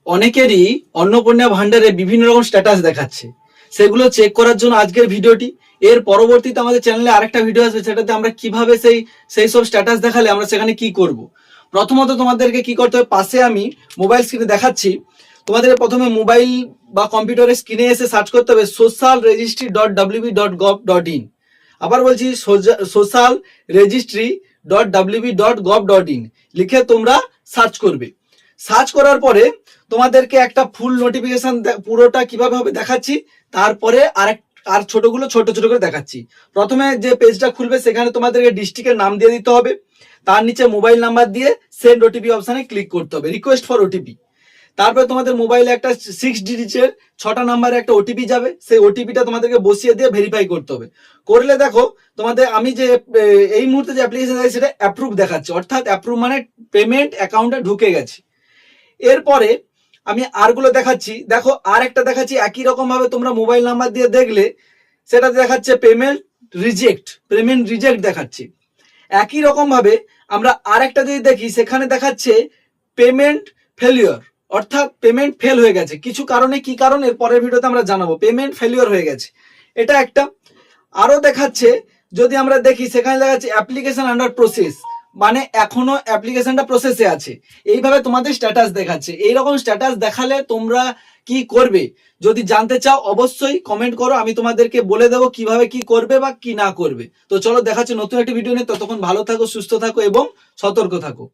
অনেকেরই অন্নপূর্ণা ভান্ডারে বিভিন্ন রকম স্ট্যাটাস দেখাচ্ছে, সেগুলো চেক করার জন্য আজকের ভিডিওটি। এর পরবর্তীতে আমাদের চ্যানেলে আরেকটা ভিডিও আসবে, সেটাতে আমরা কিভাবে সেই সব স্ট্যাটাস দেখালে আমরা সেখানে কি করব। প্রথমত তোমাদেরকে কি করতে হবে, পাশে আমি মোবাইল স্ক্রিনে দেখাচ্ছি। তোমাদের প্রথমে মোবাইল বা কম্পিউটারের স্ক্রিনে এসে সার্চ করতে হবে socialregistry.wb.gov.in। আবার বলছি socialregistry.wb.gov.in লিখে তোমরা সার্চ করবে। সার্চ করার পরে তোমাদেরকে একটা ফুল নোটিফিকেশন পুরোটা কিভাবে হবে দেখাচ্ছি, তারপরে আর ছোটগুলো ছোট ছোট করে দেখাচ্ছি। প্রথমে যে পেজটা খুলবে সেখানে তোমাদেরকে ডিস্ট্রিক্টের নাম দিয়ে দিতে হবে, তার নিচে মোবাইল নাম্বার দিয়ে সেন্ড ওটিপি অপশানে ক্লিক করতে হবে, রিকোয়েস্ট ফর ওটিপি। তারপরে তোমাদের মোবাইলে একটা 6 ডিজিটের 6টা নাম্বারে একটা ওটিপি যাবে, সেই ওটিপিটা তোমাদেরকে বসিয়ে দিয়ে ভেরিফাই করতে হবে। করলে দেখো তোমাদের আমি যে এই মুহূর্তে যে অ্যাপ্লিকেশন আছে সেটা অ্যাপ্রুভ দেখাচ্ছে, অর্থাৎ অ্যাপ্রুভ মানে পেমেন্ট অ্যাকাউন্টে ঢুকে গেছে। এরপরে আমি আরগুলো দেখাচ্ছি, দেখো আর একটা দেখাচ্ছি একই রকম ভাবে তোমরা মোবাইল নাম্বার দিয়ে দেখলে সেটা দেখাচ্ছে পেমেন্ট রিজেক্ট দেখাচ্ছে। একই রকম ভাবে আমরা আর একটা যদি দেখি সেখানে দেখাচ্ছে পেমেন্ট ফেলিওর, অর্থাৎ পেমেন্ট ফেল হয়ে গেছে কিছু কারণে। কি কারণ এর পরের ভিডিওতে আমরা জানাবো। পেমেন্ট ফেলিওর হয়ে গেছে, এটা একটা। আরো দেখাচ্ছে যদি আমরা দেখি সেখানে দেখাচ্ছে অ্যাপ্লিকেশন আন্ডার প্রসেস, মানে এখনো অ্যাপ্লিকেশনটা প্রসেসে আছে। এইভাবে তোমাদের স্ট্যাটাস দেখাচ্ছে। এইরকম স্ট্যাটাস দেখালে তোমরা কি করবে যদি জানতে চাও অবশ্যই কমেন্ট করো, আমি তোমাদেরকে বলে দেবো কিভাবে কি করবে বা কি না করবে। তো চলো দেখাচ্ছি নতুন একটি ভিডিও নিয়ে। ততক্ষণ ভালো থাকো, সুস্থ থাকো এবং সতর্ক থাকো।